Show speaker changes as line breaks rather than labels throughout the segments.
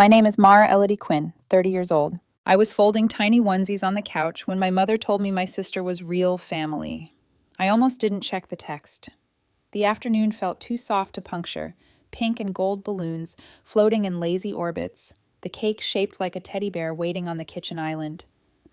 My name is Mara Elodie Quinn, 30 years old. I was folding tiny onesies on the couch when my mother told me my sister was real family. I almost didn't check the text. The afternoon felt too soft to puncture, pink and gold balloons floating in lazy orbits, the cake shaped like a teddy bear waiting on the kitchen island.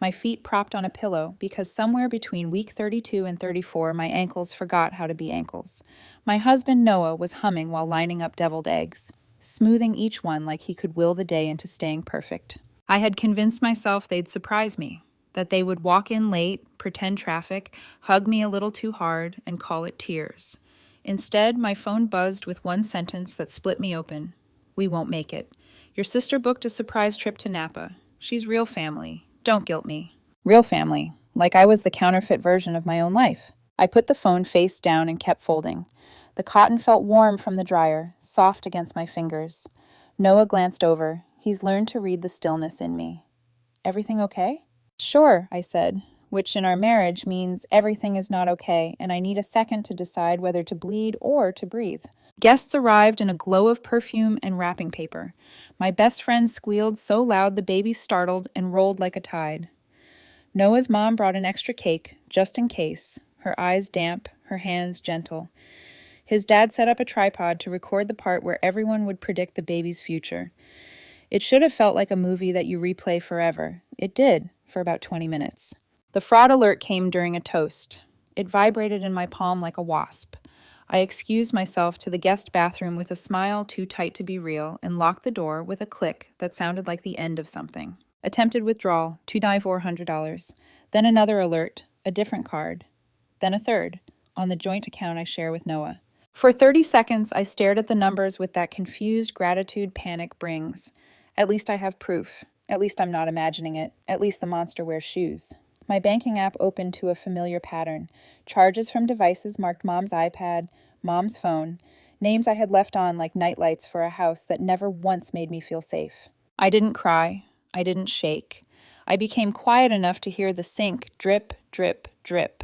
My feet propped on a pillow because somewhere between week 32 and 34, my ankles forgot how to be ankles. My husband Noah was humming while lining up deviled eggs, smoothing each one like he could will the day into staying perfect. I had convinced myself they'd surprise me, that they would walk in late, pretend traffic, hug me a little too hard, and call it tears. Instead, my phone buzzed with one sentence that split me open. We won't make it. Your sister booked a surprise trip to Napa. She's real family. Don't guilt me. Real family, like I was the counterfeit version of my own life. I put the phone face down and kept folding. The cotton felt warm from the dryer, soft against my fingers. Noah glanced over. He's learned to read the stillness in me. Everything okay? Sure, I said, which in our marriage means everything is not okay, and I need a second to decide whether to bleed or to breathe. Guests arrived in a glow of perfume and wrapping paper. My best friend squealed so loud the baby startled and rolled like a tide. Noah's mom brought an extra cake, just in case, her eyes damp, her hands gentle. His dad set up a tripod to record the part where everyone would predict the baby's future. It should have felt like a movie that you replay forever. It did, for about 20 minutes. The fraud alert came during a toast. It vibrated in my palm like a wasp. I excused myself to the guest bathroom with a smile too tight to be real and locked the door with a click that sounded like the end of something. Attempted withdrawal, $2,400. Then another alert, a different card. Then a third, on the joint account I share with Noah. For 30 seconds, I stared at the numbers with that confused gratitude panic brings. At least I have proof. At least I'm not imagining it. At least the monster wears shoes. My banking app opened to a familiar pattern. Charges from devices marked Mom's iPad, Mom's phone, names I had left on like nightlights for a house that never once made me feel safe. I didn't cry. I didn't shake. I became quiet enough to hear the sink drip, drip, drip.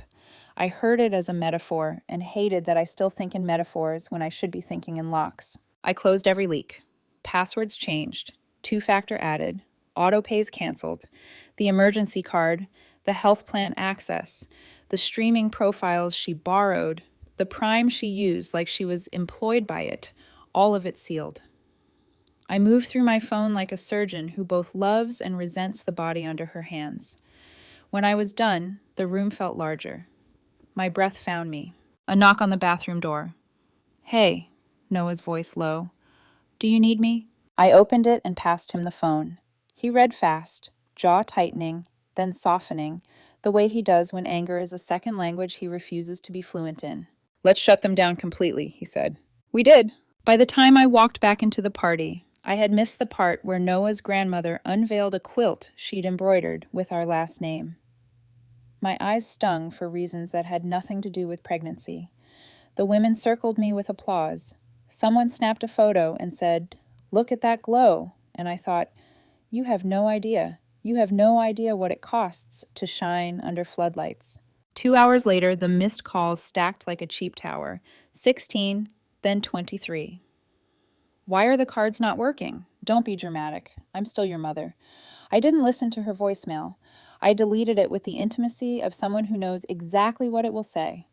I heard it as a metaphor and hated that I still think in metaphors when I should be thinking in locks. I closed every leak. Passwords changed. Two-factor added. Auto-pays canceled. The emergency card. The health plan access, the streaming profiles she borrowed, the Prime she used like she was employed by it, all of it sealed. I moved through my phone like a surgeon who both loves and resents the body under her hands. When I was done, the room felt larger. My breath found me. A knock on the bathroom door. Hey, Noah's voice low. Do you need me? I opened it and passed him the phone. He read fast, jaw tightening, then softening, the way he does when anger is a second language he refuses to be fluent in. Let's shut them down completely, he said. We did. By the time I walked back into the party, I had missed the part where Noah's grandmother unveiled a quilt she'd embroidered with our last name. My eyes stung for reasons that had nothing to do with pregnancy. The women circled me with applause. Someone snapped a photo and said, "Look at that glow," and I thought, you have no idea. You have no idea what it costs to shine under floodlights. 2 hours later, the missed calls stacked like a cheap tower. 16, then 23. Why are the cards not working? Don't be dramatic. I'm still your mother. I didn't listen to her voicemail. I deleted it with the intimacy of someone who knows exactly what it will say.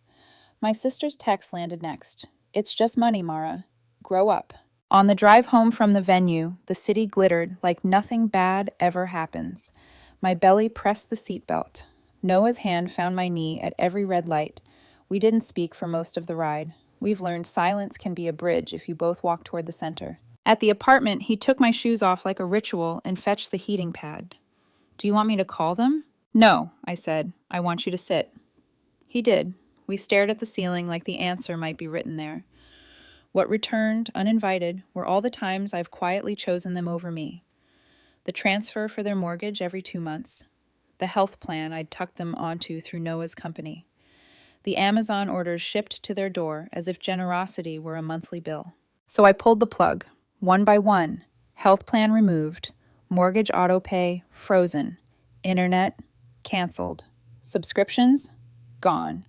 My sister's text landed next. It's just money, Mara. Grow up. On the drive home from the venue, the city glittered like nothing bad ever happens. My belly pressed the seatbelt. Noah's hand found my knee at every red light. We didn't speak for most of the ride. We've learned silence can be a bridge if you both walk toward the center. At the apartment, he took my shoes off like a ritual and fetched the heating pad. Do you want me to call them? No, I said. I want you to sit. He did. We stared at the ceiling like the answer might be written there. What returned, uninvited, were all the times I've quietly chosen them over me. The transfer for their mortgage every 2 months. The health plan I'd tucked them onto through Noah's company. The Amazon orders shipped to their door as if generosity were a monthly bill. So I pulled the plug, one by one. Health plan removed. Mortgage autopay frozen. Internet canceled. Subscriptions gone.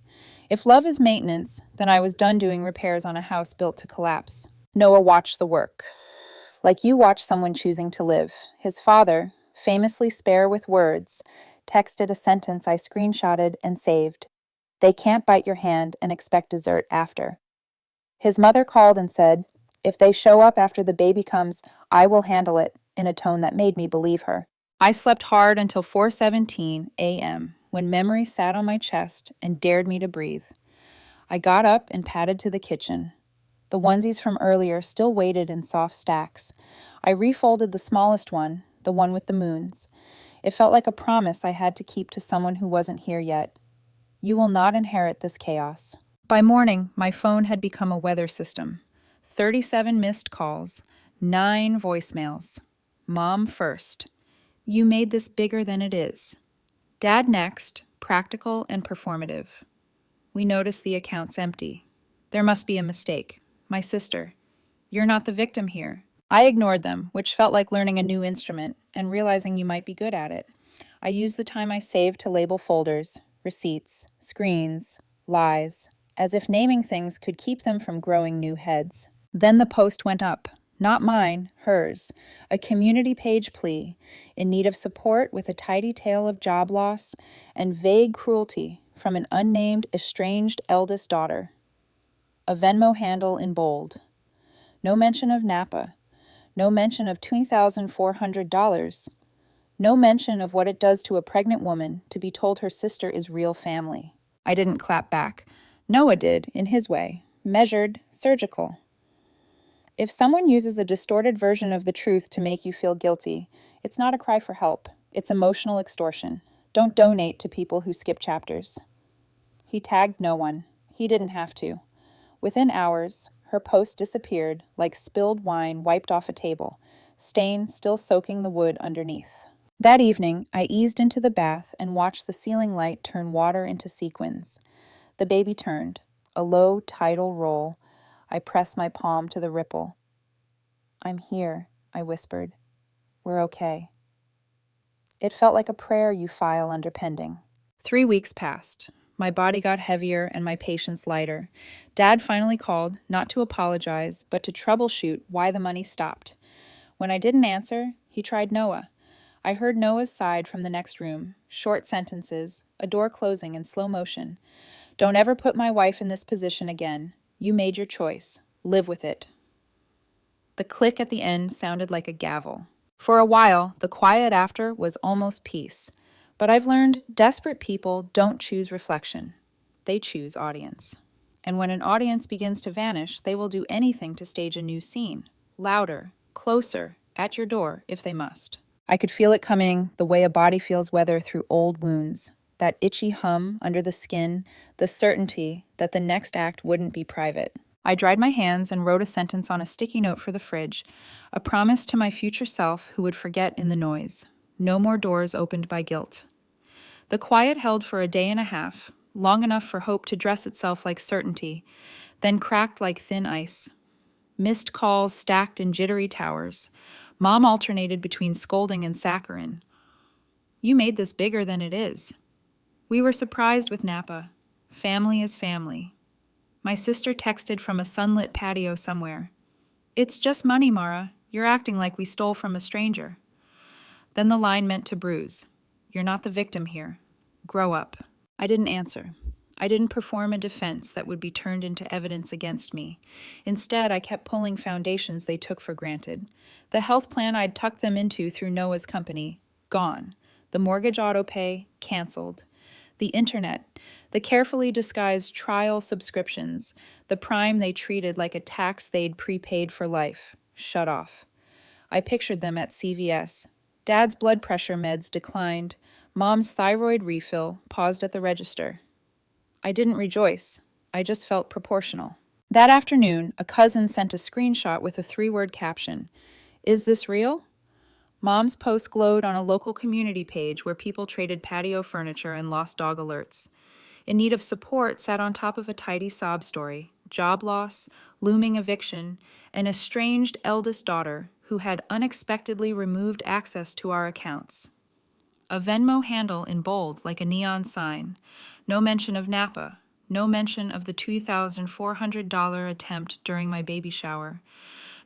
If love is maintenance, then I was done doing repairs on a house built to collapse. Noah watched the work. Like you watch someone choosing to live. His father, famously spare with words, texted a sentence I screenshotted and saved. They can't bite your hand and expect dessert after. His mother called and said, if they show up after the baby comes, I will handle it, in a tone that made me believe her. I slept hard until 4:17 a.m., when memory sat on my chest and dared me to breathe. I got up and padded to the kitchen. The onesies from earlier still waited in soft stacks. I refolded the smallest one, the one with the moons. It felt like a promise I had to keep to someone who wasn't here yet. You will not inherit this chaos. By morning, my phone had become a weather system. 37 missed calls, 9 voicemails. Mom first. You made this bigger than it is. Dad next, practical and performative. We notice the account's empty. There must be a mistake. My sister. You're not the victim here. I ignored them, which felt like learning a new instrument and realizing you might be good at it. I used the time I saved to label folders, receipts, screens, lies, as if naming things could keep them from growing new heads. Then the post went up. Not mine, hers. A community page plea, in need of support with a tidy tale of job loss and vague cruelty from an unnamed, estranged eldest daughter. A Venmo handle in bold. No mention of Napa. No mention of $2,400. No mention of what it does to a pregnant woman to be told her sister is real family. I didn't clap back. Noah did, in his way. Measured, surgical. If someone uses a distorted version of the truth to make you feel guilty, it's not a cry for help. It's emotional extortion. Don't donate to people who skip chapters. He tagged no one. He didn't have to. Within hours, her post disappeared like spilled wine wiped off a table, stains still soaking the wood underneath. That evening, I eased into the bath and watched the ceiling light turn water into sequins. The baby turned, a low tidal roll. I pressed my palm to the ripple. I'm here, I whispered. We're okay. It felt like a prayer you file under pending. 3 weeks passed. My body got heavier and my patience lighter. Dad finally called, not to apologize, but to troubleshoot why the money stopped. When I didn't answer, he tried Noah. I heard Noah's side from the next room, short sentences, a door closing in slow motion. Don't ever put my wife in this position again. You made your choice. Live with it. The click at the end sounded like a gavel. For a while, the quiet after was almost peace. But I've learned desperate people don't choose reflection. They choose audience. And when an audience begins to vanish, they will do anything to stage a new scene. Louder, closer, at your door if they must. I could feel it coming the way a body feels weather through old wounds. That itchy hum under the skin, the certainty that the next act wouldn't be private. I dried my hands and wrote a sentence on a sticky note for the fridge, a promise to my future self who would forget in the noise. No more doors opened by guilt. The quiet held for a day and a half, long enough for hope to dress itself like certainty, then cracked like thin ice. Missed calls stacked in jittery towers. Mom alternated between scolding and saccharine. You made this bigger than it is. We were surprised with Napa. Family is family. My sister texted from a sunlit patio somewhere. It's just money, Mara. You're acting like we stole from a stranger. Then the line meant to bruise. You're not the victim here. Grow up. I didn't answer. I didn't perform a defense that would be turned into evidence against me. Instead, I kept pulling foundations they took for granted. The health plan I'd tucked them into through Noah's company, gone. The mortgage autopay, canceled. The internet, the carefully disguised trial subscriptions, the prime they treated like a tax they'd prepaid for life, shut off. I pictured them at CVS. Dad's blood pressure meds declined. Mom's thyroid refill paused at the register. I didn't rejoice. I just felt proportional. That afternoon, a cousin sent a screenshot with a 3-word caption. Is this real? Mom's post glowed on a local community page where people traded patio furniture and lost dog alerts. In need of support sat on top of a tidy sob story, job loss, looming eviction, an estranged eldest daughter who had unexpectedly removed access to our accounts. A Venmo handle in bold like a neon sign. No mention of Napa. No mention of the $2,400 attempt during my baby shower.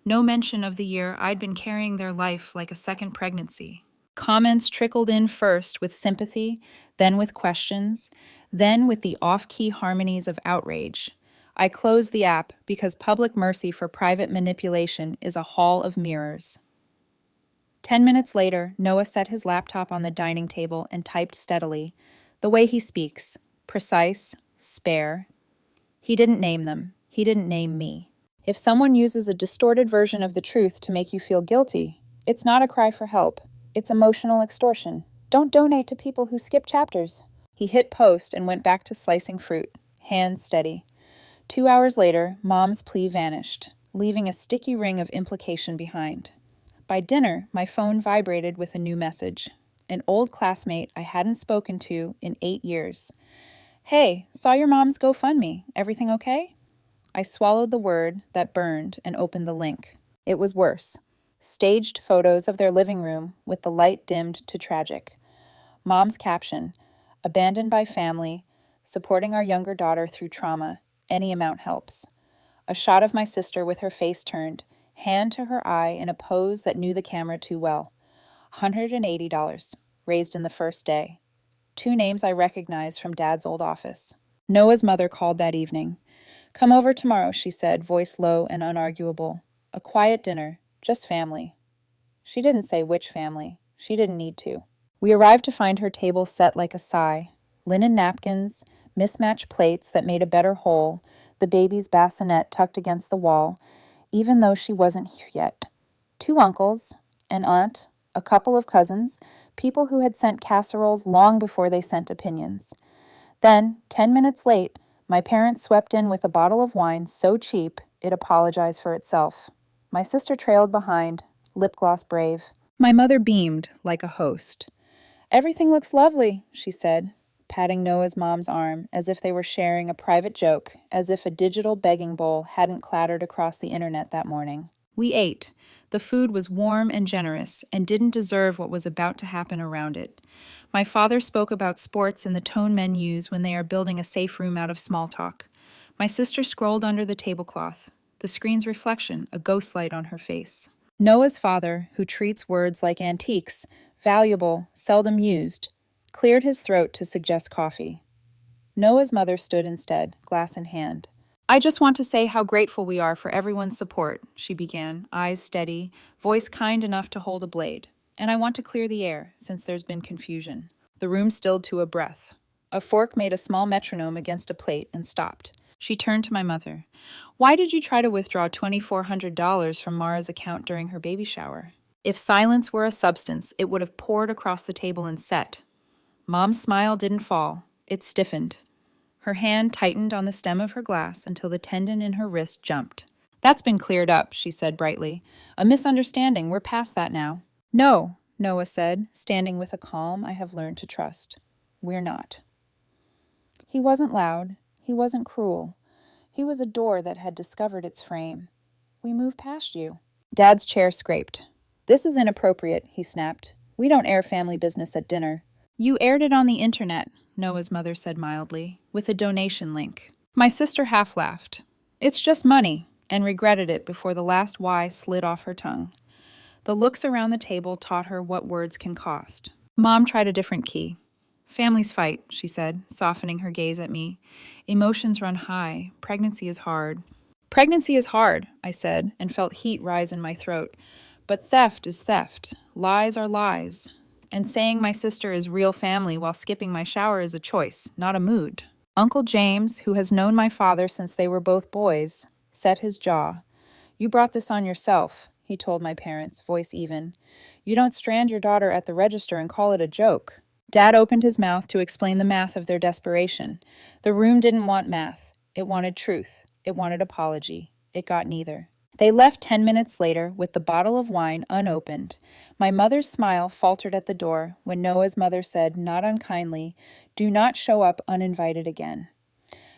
No mention of the year I'd been carrying their life like a second pregnancy. Comments trickled in first with sympathy, then with questions, then with the off-key harmonies of outrage. I closed the app because public mercy for private manipulation is a hall of mirrors. 10 minutes later, Noah set his laptop on the dining table and typed steadily, the way he speaks, precise, spare. He didn't name them. He didn't name me. If someone uses a distorted version of the truth to make you feel guilty, it's not a cry for help. It's emotional extortion. Don't donate to people who skip chapters. He hit post and went back to slicing fruit, hands steady. 2 hours later, Mom's plea vanished, leaving a sticky ring of implication behind. By dinner, my phone vibrated with a new message. An old classmate I hadn't spoken to in 8 years. Hey, saw your mom's GoFundMe. Everything okay? I swallowed the word that burned and opened the link. It was worse. Staged photos of their living room with the light dimmed to tragic. Mom's caption, abandoned by family, supporting our younger daughter through trauma. Any amount helps. A shot of my sister with her face turned, hand to her eye in a pose that knew the camera too well. $180, raised in the first day. 2 names I recognized from Dad's old office. Noah's mother called that evening. Come over tomorrow, she said, voice low and unarguable. A quiet dinner, just family. She didn't say which family. She didn't need to. We arrived to find her table set like a sigh. Linen napkins, mismatched plates that made a better whole, the baby's bassinet tucked against the wall, even though she wasn't here yet. 2 uncles, an aunt, a couple of cousins, people who had sent casseroles long before they sent opinions. Then, 10 minutes late, my parents swept in with a bottle of wine so cheap it apologized for itself. My sister trailed behind, lip gloss brave. My mother beamed like a host. Everything looks lovely, she said, patting Noah's mom's arm as if they were sharing a private joke, as if a digital begging bowl hadn't clattered across the internet that morning. We ate. The food was warm and generous and didn't deserve what was about to happen around it. My father spoke about sports in the tone men use when they are building a safe room out of small talk. My sister scrolled under the tablecloth, the screen's reflection, a ghost light on her face. Noah's father, who treats words like antiques, valuable, seldom used, cleared his throat to suggest coffee. Noah's mother stood instead, glass in hand. I just want to say how grateful we are for everyone's support, she began, eyes steady, voice kind enough to hold a blade. And I want to clear the air, since there's been confusion. The room stilled to a breath. A fork made a small metronome against a plate and stopped. She turned to my mother. Why did you try to withdraw $2,400 from Mara's account during her baby shower? If silence were a substance, it would have poured across the table and set. Mom's smile didn't fall. It stiffened. Her hand tightened on the stem of her glass until the tendon in her wrist jumped. That's been cleared up, she said brightly. A misunderstanding. We're past that now. No, Noah said, standing with a calm I have learned to trust. We're not. He wasn't loud. He wasn't cruel. He was a door that had discovered its frame. We moved past you. Dad's chair scraped. This is inappropriate, he snapped. We don't air family business at dinner. You aired it on the internet, Noah's mother said mildly, with a donation link. My sister half laughed. It's just money, and regretted it before the last Y slid off her tongue. The looks around the table taught her what words can cost. Mom tried a different key. Families fight, she said, softening her gaze at me. Emotions run high. Pregnancy is hard. Pregnancy is hard, I said, and felt heat rise in my throat. But theft is theft. Lies are lies. And saying my sister is real family while skipping my shower is a choice, not a mood. Uncle James, who has known my father since they were both boys, set his jaw. You brought this on yourself, he told my parents, voice even. You don't strand your daughter at the register and call it a joke. Dad opened his mouth to explain the math of their desperation. The room didn't want math. It wanted truth. It wanted apology. It got neither. They left 10 minutes later with the bottle of wine unopened. My mother's smile faltered at the door when Noah's mother said, not unkindly, do not show up uninvited again.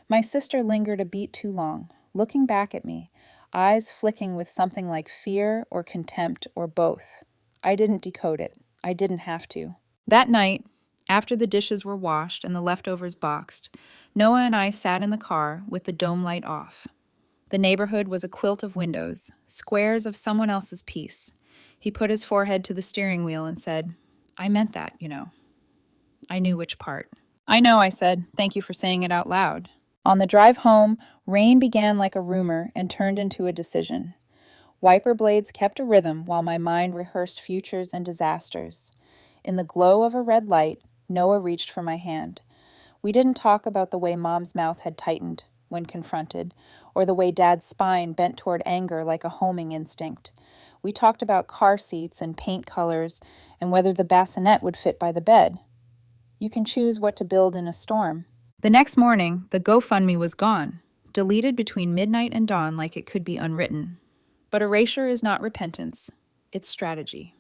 My sister lingered a beat too long, looking back at me, eyes flicking with something like fear or contempt or both. I didn't decode it. I didn't have to. That night, after the dishes were washed and the leftovers boxed, Noah and I sat in the car with the dome light off. The neighborhood was a quilt of windows, squares of someone else's piece. He put his forehead to the steering wheel and said, "I meant that, you know." I knew which part. "I know," I said. "Thank you for saying it out loud." On the drive home, rain began like a rumor and turned into a decision. Wiper blades kept a rhythm while my mind rehearsed futures and disasters. In the glow of a red light, Noah reached for my hand. We didn't talk about the way Mom's mouth had tightened when confronted, or the way Dad's spine bent toward anger like a homing instinct. We talked about car seats and paint colors and whether the bassinet would fit by the bed. You can choose what to build in a storm. The next morning, the GoFundMe was gone, deleted between midnight and dawn like it could be unwritten. But erasure is not repentance, it's strategy.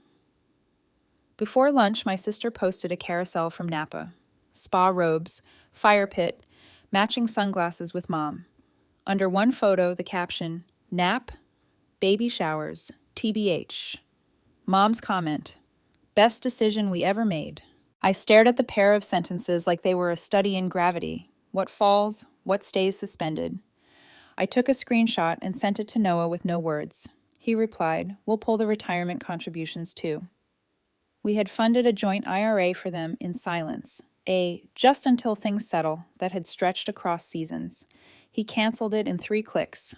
Before lunch, my sister posted a carousel from Napa. Spa robes, fire pit, matching sunglasses with Mom. Under one photo, the caption, "Nap, baby showers, TBH." Mom's comment, "Best decision we ever made." I stared at the pair of sentences like they were a study in gravity. What falls, what stays suspended. I took a screenshot and sent it to Noah with no words. He replied, "We'll pull the retirement contributions too." We had funded a joint IRA for them in silence, a "just until things settle" that had stretched across seasons. He canceled it in 3 clicks.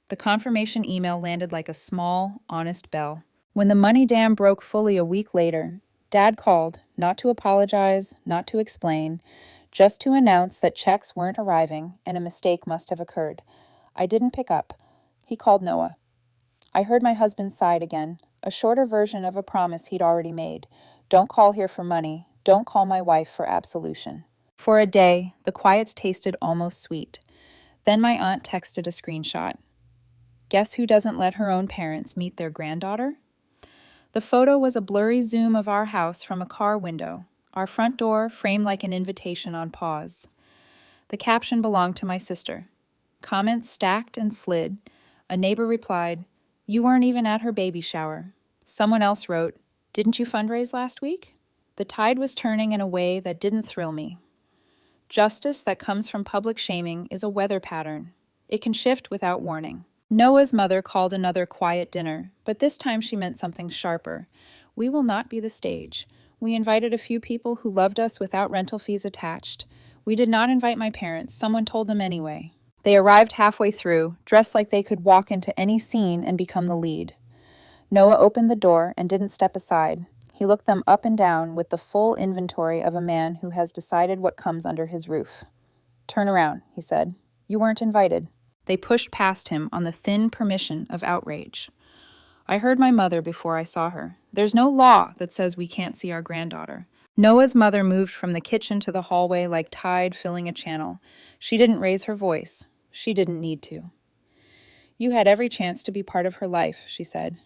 The confirmation email landed like a small, honest bell. When the money dam broke fully a week later, Dad called, not to apologize, not to explain, just to announce that checks weren't arriving and a mistake must have occurred. I didn't pick up. He called Noah. I heard my husband's side again, a shorter version of a promise he'd already made. "Don't call here for money. Don't call my wife for absolution." For a day, the quiets tasted almost sweet. Then my aunt texted a screenshot. Guess who doesn't let her own parents meet their granddaughter? The photo was a blurry zoom of our house from a car window, our front door framed like an invitation on pause. The caption belonged to my sister. Comments stacked and slid. A neighbor replied, "You weren't even at her baby shower." Someone else wrote, "Didn't you fundraise last week?" The tide was turning in a way that didn't thrill me. Justice that comes from public shaming is a weather pattern. It can shift without warning. Noah's mother called another quiet dinner, but this time she meant something sharper. We will not be the stage. We invited a few people who loved us without rental fees attached. We did not invite my parents. Someone told them anyway. They arrived halfway through, dressed like they could walk into any scene and become the lead. Noah opened the door and didn't step aside. He looked them up and down with the full inventory of a man who has decided what comes under his roof. "Turn around," he said. "You weren't invited." They pushed past him on the thin permission of outrage. I heard my mother before I saw her. There's no law that says we can't see our granddaughter. Noah's mother moved from the kitchen to the hallway like tide filling a channel. She didn't raise her voice. She didn't need to. "You had every chance to be part of her life," she said.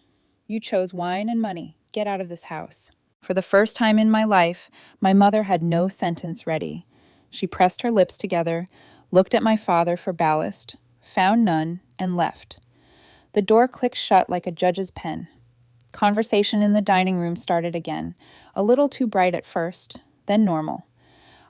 "You chose wine and money. Get out of this house." For the first time in my life, my mother had no sentence ready. She pressed her lips together, looked at my father for ballast, found none, and left. The door clicked shut like a judge's pen. Conversation in the dining room started again, a little too bright at first, then normal.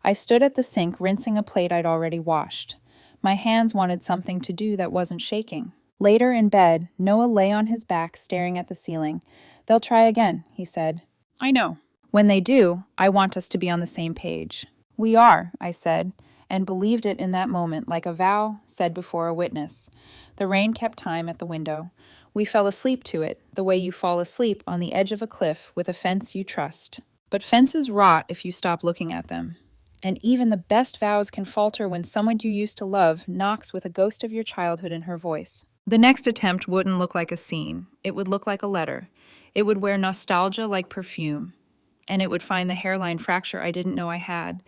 I stood at the sink rinsing a plate I'd already washed. My hands wanted something to do that wasn't shaking. Later in bed, Noah lay on his back staring at the ceiling. "They'll try again," he said. "I know. When they do, I want us to be on the same page." "We are," I said, and believed it in that moment like a vow said before a witness. The rain kept time at the window. We fell asleep to it, the way you fall asleep on the edge of a cliff with a fence you trust. But fences rot if you stop looking at them. And even the best vows can falter when someone you used to love knocks with a ghost of your childhood in her voice. The next attempt wouldn't look like a scene. It would look like a letter. It would wear nostalgia like perfume. And it would find the hairline fracture I didn't know I had.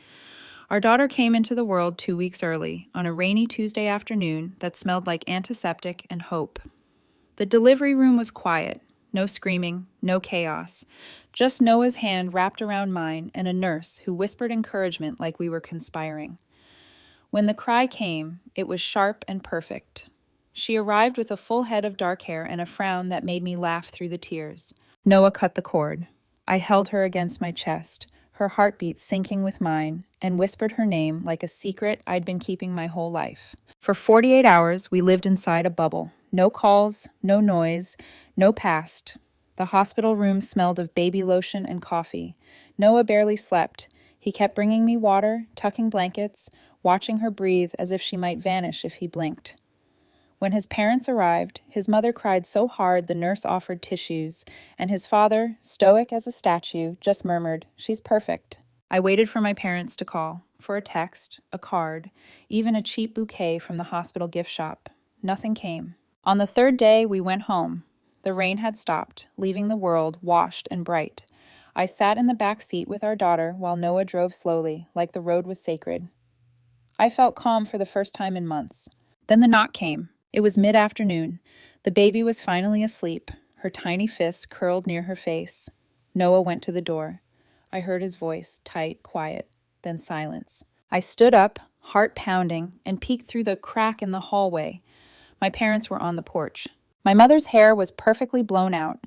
Our daughter came into the world 2 weeks early, on a rainy Tuesday afternoon that smelled like antiseptic and hope. The delivery room was quiet. No screaming, no chaos. Just Noah's hand wrapped around mine and a nurse who whispered encouragement like we were conspiring. When the cry came, it was sharp and perfect. She arrived with a full head of dark hair and a frown that made me laugh through the tears. Noah cut the cord. I held her against my chest, her heartbeat syncing with mine, and whispered her name like a secret I'd been keeping my whole life. For 48 hours, we lived inside a bubble. No calls, no noise, no past. The hospital room smelled of baby lotion and coffee. Noah barely slept. He kept bringing me water, tucking blankets, watching her breathe as if she might vanish if he blinked. When his parents arrived, his mother cried so hard the nurse offered tissues, and his father, stoic as a statue, just murmured, "She's perfect." I waited for my parents to call, for a text, a card, even a cheap bouquet from the hospital gift shop. Nothing came. On the third day, we went home. The rain had stopped, leaving the world washed and bright. I sat in the back seat with our daughter while Noah drove slowly, like the road was sacred. I felt calm for the first time in months. Then the knock came. It was mid-afternoon. The baby was finally asleep, her tiny fists curled near her face. Noah went to the door. I heard his voice, tight, quiet, then silence. I stood up, heart pounding, and peeked through the crack in the hallway. My parents were on the porch. My mother's hair was perfectly blown out.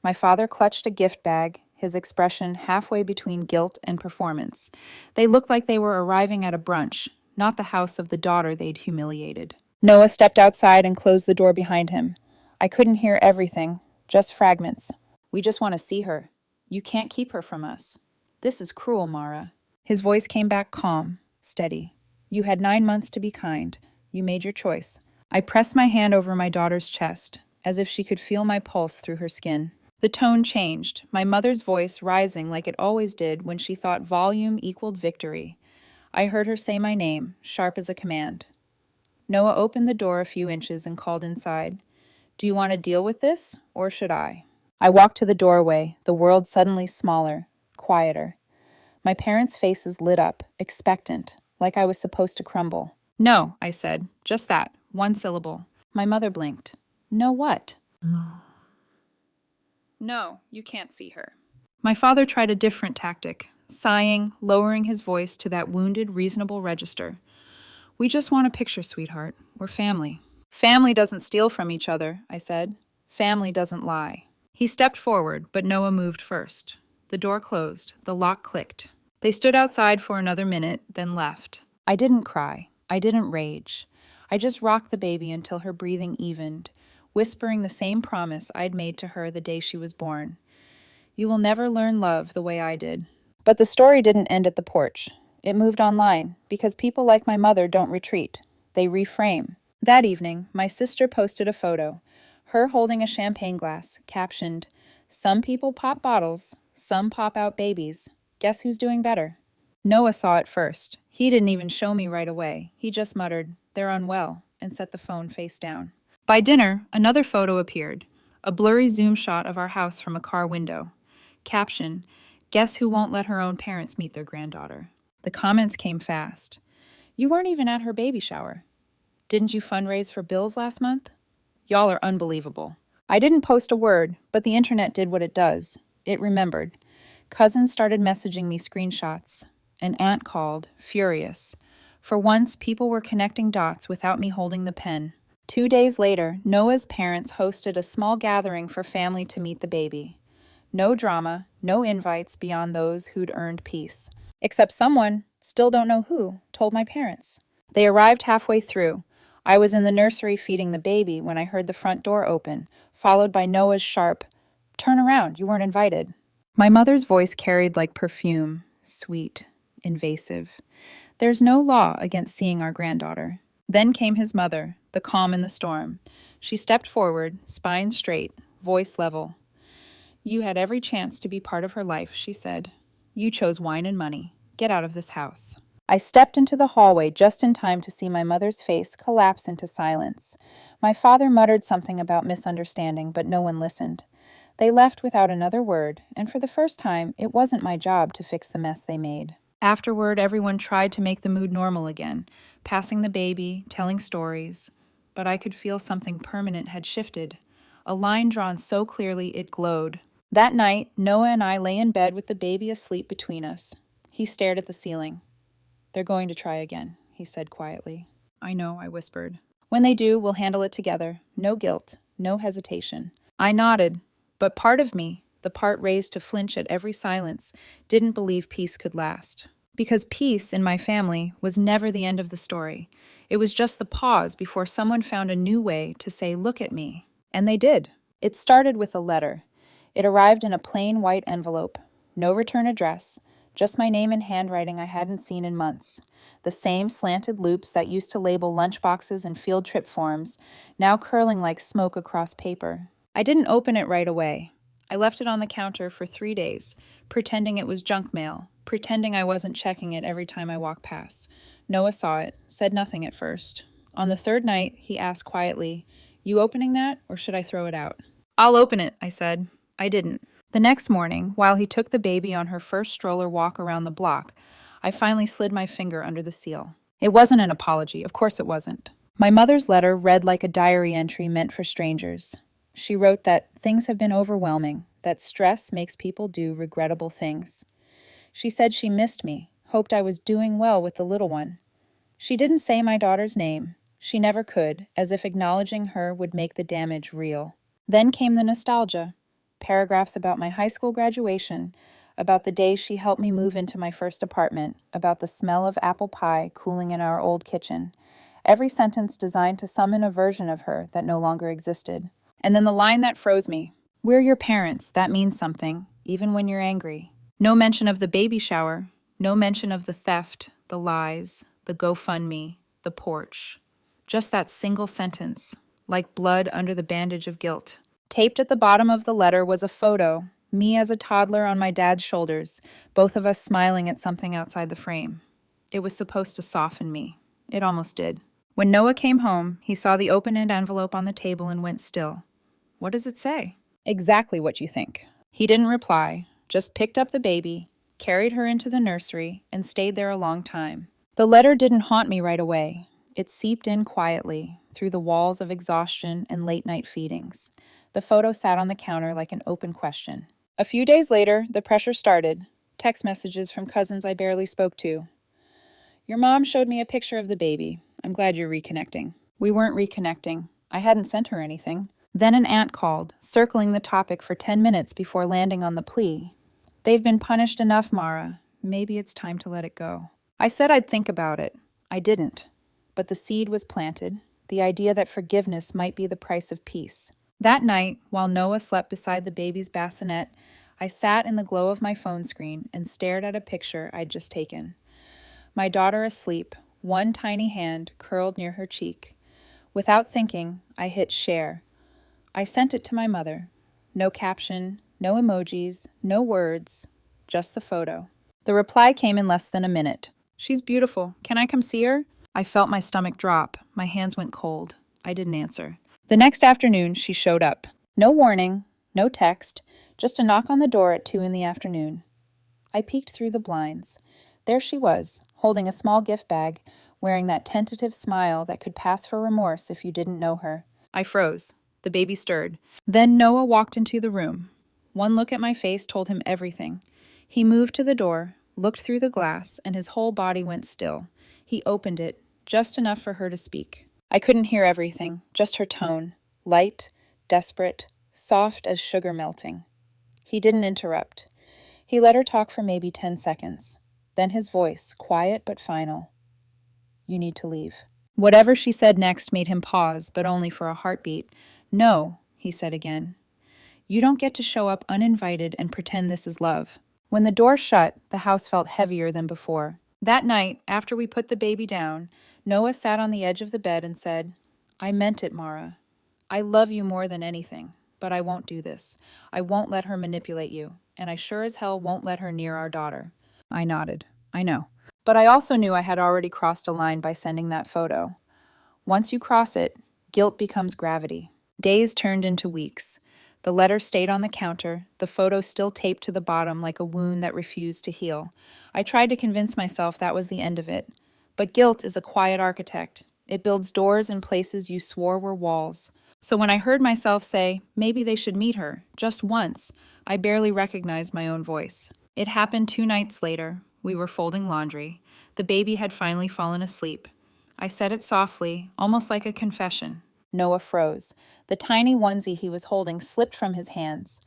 My father clutched a gift bag, his expression halfway between guilt and performance. They looked like they were arriving at a brunch, not the house of the daughter they'd humiliated. Noah stepped outside and closed the door behind him. I couldn't hear everything, just fragments. "We just want to see her. You can't keep her from us. This is cruel, Mara." His voice came back calm, steady. "You had 9 months to be kind. You made your choice." I pressed my hand over my daughter's chest, as if she could feel my pulse through her skin. The tone changed, my mother's voice rising like it always did when she thought volume equaled victory. I heard her say my name, sharp as a command. Noah opened the door a few inches and called inside. "Do you want to deal with this, or should I?" I walked to the doorway, the world suddenly smaller, quieter. My parents' faces lit up, expectant, like I was supposed to crumble. "No," I said, "just that, one syllable." My mother blinked. "No what?" "No, you can't see her." My father tried a different tactic, sighing, lowering his voice to that wounded, reasonable register. "We just want a picture, sweetheart. We're family." "Family doesn't steal from each other," I said. "Family doesn't lie." He stepped forward, but Noah moved first. The door closed. The lock clicked. They stood outside for another minute, then left. I didn't cry. I didn't rage. I just rocked the baby until her breathing evened, whispering the same promise I'd made to her the day she was born. "You will never learn love the way I did." But the story didn't end at the porch. It moved online, because people like my mother don't retreat. They reframe. That evening, my sister posted a photo, her holding a champagne glass, captioned, "Some people pop bottles, some pop out babies. Guess who's doing better?" Noah saw it first. He didn't even show me right away. He just muttered, "They're unwell," and set the phone face down. By dinner, another photo appeared, a blurry zoom shot of our house from a car window. Caption, "Guess who won't let her own parents meet their granddaughter?" The comments came fast. "You weren't even at her baby shower. Didn't you fundraise for bills last month? Y'all are unbelievable." I didn't post a word, but the internet did what it does. It remembered. Cousins started messaging me screenshots. An aunt called, furious. For once, people were connecting dots without me holding the pen. 2 days later, Noah's parents hosted a small gathering for family to meet the baby. No drama, no invites beyond those who'd earned peace. Except someone, still don't know who, told my parents. They arrived halfway through. I was in the nursery feeding the baby when I heard the front door open, followed by Noah's sharp, "Turn around, you weren't invited." My mother's voice carried like perfume, sweet, invasive. "There's no law against seeing our granddaughter." Then came his mother, the calm in the storm. She stepped forward, spine straight, voice level. "You had every chance to be part of her life," she said. "You chose wine and money. Get out of this house." I stepped into the hallway just in time to see my mother's face collapse into silence. My father muttered something about misunderstanding, but no one listened. They left without another word, and for the first time, it wasn't my job to fix the mess they made. Afterward, everyone tried to make the mood normal again, passing the baby, telling stories, but I could feel something permanent had shifted, a line drawn so clearly it glowed. That night, Noah and I lay in bed with the baby asleep between us. He stared at the ceiling. "They're going to try again," he said quietly. "I know," I whispered. "When they do, we'll handle it together. No guilt, no hesitation." I nodded, but part of me, the part raised to flinch at every silence, didn't believe peace could last. Because peace in my family was never the end of the story. It was just the pause before someone found a new way to say, "Look at me." And they did. It started with a letter. It arrived in a plain white envelope. No return address, just my name in handwriting I hadn't seen in months. The same slanted loops that used to label lunchboxes and field trip forms, now curling like smoke across paper. I didn't open it right away. I left it on the counter for 3 days, pretending it was junk mail, pretending I wasn't checking it every time I walked past. Noah saw it, said nothing at first. On the third night, he asked quietly, "You opening that, or should I throw it out?" "I'll open it," I said. I didn't. The next morning, while he took the baby on her first stroller walk around the block, I finally slid my finger under the seal. It wasn't an apology, of course it wasn't. My mother's letter read like a diary entry meant for strangers. She wrote that things have been overwhelming, that stress makes people do regrettable things. She said she missed me, hoped I was doing well with the little one. She didn't say my daughter's name. She never could, as if acknowledging her would make the damage real. Then came the nostalgia. Paragraphs about my high school graduation, about the day she helped me move into my first apartment, about the smell of apple pie cooling in our old kitchen. Every sentence designed to summon a version of her that no longer existed. And then the line that froze me. "We're your parents, that means something, even when you're angry." No mention of the baby shower, no mention of the theft, the lies, the GoFundMe, the porch. Just that single sentence, like blood under the bandage of guilt. Taped at the bottom of the letter was a photo, me as a toddler on my dad's shoulders, both of us smiling at something outside the frame. It was supposed to soften me. It almost did. When Noah came home, he saw the open-end envelope on the table and went still. "What does it say?" "Exactly what you think." He didn't reply, just picked up the baby, carried her into the nursery, and stayed there a long time. The letter didn't haunt me right away. It seeped in quietly, through the walls of exhaustion and late-night feedings. The photo sat on the counter like an open question. A few days later, the pressure started. Text messages from cousins I barely spoke to. "Your mom showed me a picture of the baby. I'm glad you're reconnecting." We weren't reconnecting. I hadn't sent her anything. Then an aunt called, circling the topic for 10 minutes before landing on the plea. "They've been punished enough, Mara. Maybe it's time to let it go." I said I'd think about it. I didn't. But the seed was planted, the idea that forgiveness might be the price of peace. That night, while Noah slept beside the baby's bassinet, I sat in the glow of my phone screen and stared at a picture I'd just taken. My daughter asleep, one tiny hand curled near her cheek. Without thinking, I hit share. I sent it to my mother. No caption, no emojis, no words, just the photo. The reply came in less than a minute. "She's beautiful. Can I come see her?" I felt my stomach drop. My hands went cold. I didn't answer. The next afternoon, she showed up. No warning, no text, just a knock on the door at 2 in the afternoon. I peeked through the blinds. There she was, holding a small gift bag, wearing that tentative smile that could pass for remorse if you didn't know her. I froze. The baby stirred. Then Noah walked into the room. One look at my face told him everything. He moved to the door, looked through the glass, and his whole body went still. He opened it, just enough for her to speak. I couldn't hear everything, just her tone, light, desperate, soft as sugar melting. He didn't interrupt. He let her talk for maybe 10 seconds. Then his voice, quiet but final. "You need to leave." Whatever she said next made him pause, but only for a heartbeat. "No," he said again. "You don't get to show up uninvited and pretend this is love." When the door shut, the house felt heavier than before. That night, after we put the baby down, Noah sat on the edge of the bed and said, "I meant it, Mara. I love you more than anything, but I won't do this. I won't let her manipulate you, and I sure as hell won't let her near our daughter." I nodded. I know. But I also knew I had already crossed a line by sending that photo. Once you cross it, guilt becomes gravity. Days turned into weeks. The letter stayed on the counter, the photo still taped to the bottom like a wound that refused to heal. I tried to convince myself that was the end of it. But guilt is a quiet architect. It builds doors in places you swore were walls. So when I heard myself say, maybe they should meet her, just once, I barely recognized my own voice. It happened 2 nights later. We were folding laundry. The baby had finally fallen asleep. I said it softly, almost like a confession. Noah froze. The tiny onesie he was holding slipped from his hands.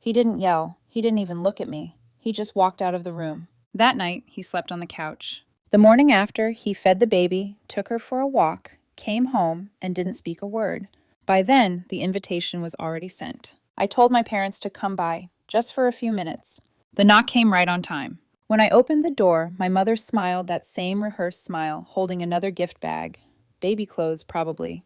He didn't yell. He didn't even look at me. He just walked out of the room. That night, he slept on the couch. The morning after, he fed the baby, took her for a walk, came home, and didn't speak a word. By then, the invitation was already sent. I told my parents to come by, just for a few minutes. The knock came right on time. When I opened the door, my mother smiled that same rehearsed smile, holding another gift bag. Baby clothes, probably.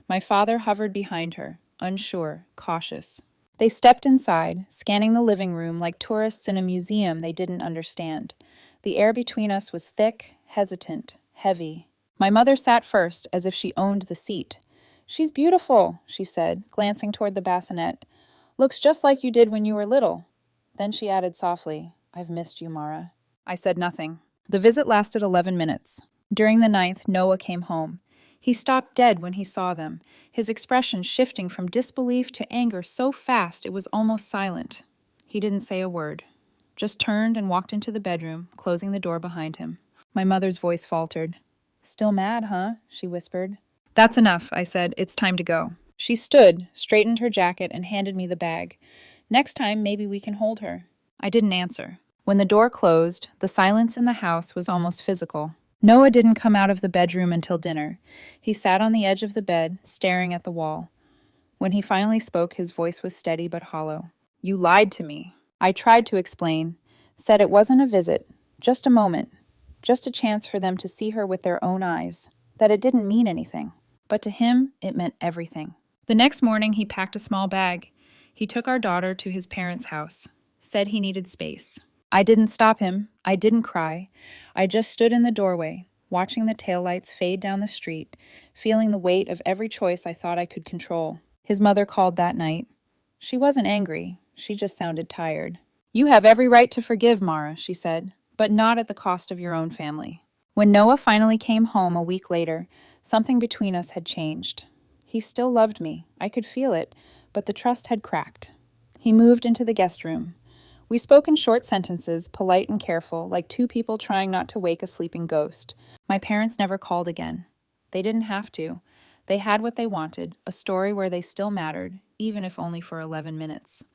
My father hovered behind her, unsure, cautious. They stepped inside, scanning the living room like tourists in a museum they didn't understand. The air between us was thick, hesitant, heavy. My mother sat first, as if she owned the seat. "She's beautiful," she said, glancing toward the bassinet. "Looks just like you did when you were little." Then she added softly, "I've missed you, Mara." I said nothing. The visit lasted 11 minutes. During the 9th, Noah came home. He stopped dead when he saw them, his expression shifting from disbelief to anger so fast it was almost silent. He didn't say a word, just turned and walked into the bedroom, closing the door behind him. My mother's voice faltered. "Still mad, huh?" she whispered. "That's enough," I said. "It's time to go." She stood, straightened her jacket, and handed me the bag. "Next time, maybe we can hold her." I didn't answer. When the door closed, the silence in the house was almost physical. Noah didn't come out of the bedroom until dinner. He sat on the edge of the bed, staring at the wall. When he finally spoke, his voice was steady but hollow. "You lied to me." I tried to explain, said it wasn't a visit, just a moment, just a chance for them to see her with their own eyes, that it didn't mean anything. But to him, it meant everything. The next morning, he packed a small bag. He took our daughter to his parents' house, said he needed space. I didn't stop him. I didn't cry. I just stood in the doorway, watching the taillights fade down the street, feeling the weight of every choice I thought I could control. His mother called that night. She wasn't angry. She just sounded tired. "You have every right to forgive, Mara," she said, "but not at the cost of your own family." When Noah finally came home a week later, something between us had changed. He still loved me. I could feel it, but the trust had cracked. He moved into the guest room. We spoke in short sentences, polite and careful, like two people trying not to wake a sleeping ghost. My parents never called again. They didn't have to. They had what they wanted, a story where they still mattered, even if only for 11 minutes.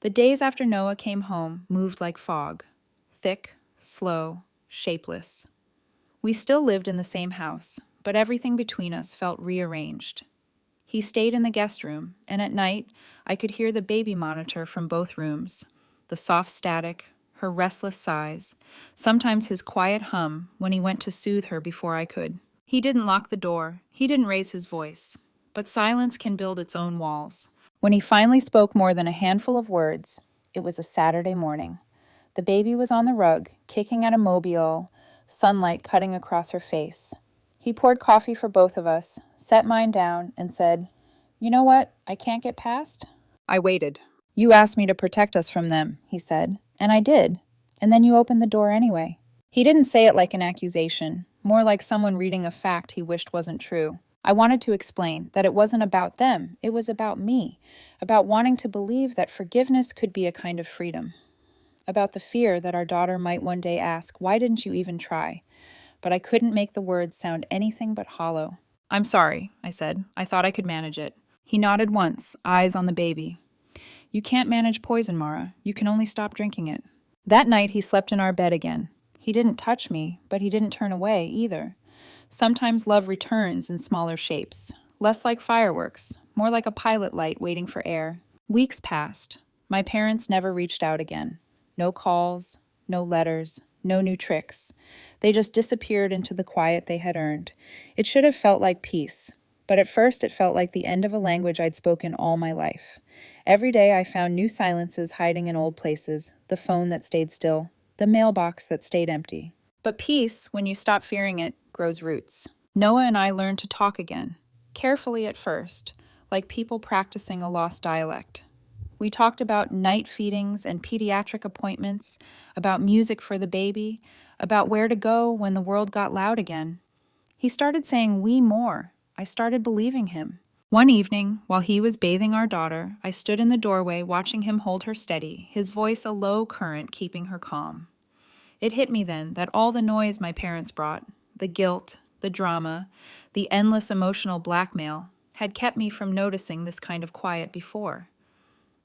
The days after Noah came home moved like fog. Thick, slow, shapeless. We still lived in the same house, but everything between us felt rearranged. He stayed in the guest room, and at night, I could hear the baby monitor from both rooms. The soft static, her restless sighs, sometimes his quiet hum when he went to soothe her before I could. He didn't lock the door, he didn't raise his voice, but silence can build its own walls. When he finally spoke more than a handful of words, it was a Saturday morning. The baby was on the rug, kicking at a mobile, sunlight cutting across her face. He poured coffee for both of us, set mine down, and said, "You know what I can't get past?" I waited. "You asked me to protect us from them," he said, "and I did. And then you opened the door anyway." He didn't say it like an accusation, more like someone reading a fact he wished wasn't true. I wanted to explain that it wasn't about them, it was about me, about wanting to believe that forgiveness could be a kind of freedom, about the fear that our daughter might one day ask, "Why didn't you even try?" But I couldn't make the words sound anything but hollow. "I'm sorry," I said. "I thought I could manage it." He nodded once, eyes on the baby. "You can't manage poison, Mara. You can only stop drinking it." That night he slept in our bed again. He didn't touch me, but he didn't turn away either. Sometimes love returns in smaller shapes, less like fireworks, more like a pilot light waiting for air. Weeks passed. My parents never reached out again. No calls, no letters, no new tricks. They just disappeared into the quiet they had earned. It should have felt like peace, but at first it felt like the end of a language I'd spoken all my life. Every day I found new silences hiding in old places, the phone that stayed still, the mailbox that stayed empty. But peace, when you stop fearing it, grows roots. Noah and I learned to talk again, carefully at first, like people practicing a lost dialect. We talked about night feedings and pediatric appointments, about music for the baby, about where to go when the world got loud again. He started saying "we" more. I started believing him. One evening, while he was bathing our daughter, I stood in the doorway watching him hold her steady, his voice a low current keeping her calm. It hit me then that all the noise my parents brought, the guilt, the drama, the endless emotional blackmail, had kept me from noticing this kind of quiet before.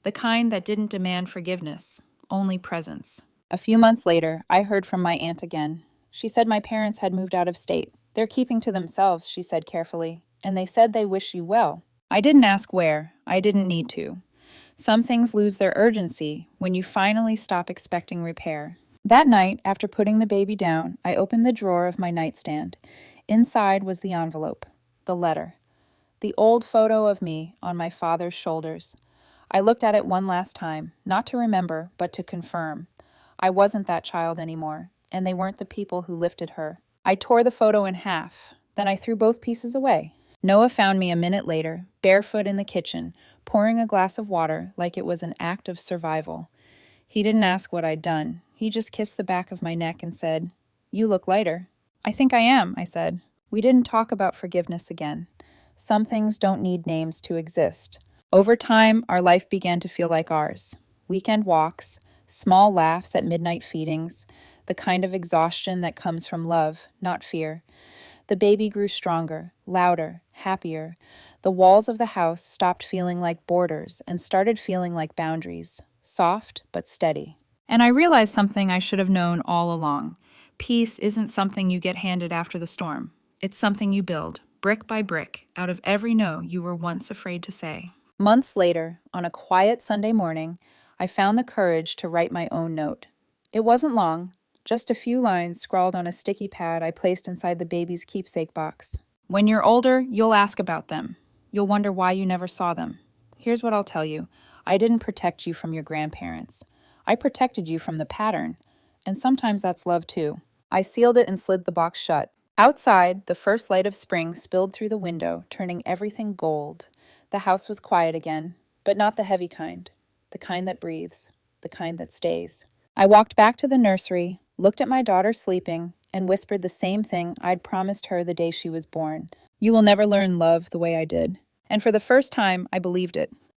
The kind that didn't demand forgiveness, only presence. A few months later, I heard from my aunt again. She said my parents had moved out of state. They're keeping to themselves, she said carefully, and they said they wish you well. I didn't ask where. I didn't need to. Some things lose their urgency when you finally stop expecting repair. That night, after putting the baby down, I opened the drawer of my nightstand. Inside was the envelope, the letter, the old photo of me on my father's shoulders. I looked at it one last time, not to remember, but to confirm. I wasn't that child anymore, and they weren't the people who lifted her. I tore the photo in half, then I threw both pieces away. Noah found me a minute later, barefoot in the kitchen, pouring a glass of water like it was an act of survival. He didn't ask what I'd done. He just kissed the back of my neck and said, "You look lighter." "I think I am," I said. We didn't talk about forgiveness again. Some things don't need names to exist. Over time, our life began to feel like ours. Weekend walks, small laughs at midnight feedings, the kind of exhaustion that comes from love, not fear. The baby grew stronger, louder, happier. The walls of the house stopped feeling like borders and started feeling like boundaries, soft but steady. And I realized something I should have known all along. Peace isn't something you get handed after the storm. It's something you build, brick by brick, out of every no you were once afraid to say. Months later, on a quiet Sunday morning, I found the courage to write my own note. It wasn't long, just a few lines scrawled on a sticky pad I placed inside the baby's keepsake box. "When you're older, you'll ask about them. You'll wonder why you never saw them. Here's what I'll tell you. I didn't protect you from your grandparents. I protected you from the pattern. And sometimes that's love too." I sealed it and slid the box shut. Outside, the first light of spring spilled through the window, turning everything gold. The house was quiet again, but not the heavy kind. The kind that breathes. The kind that stays. I walked back to the nursery, looked at my daughter sleeping, and whispered the same thing I'd promised her the day she was born. "You will never learn love the way I did." And for the first time, I believed it.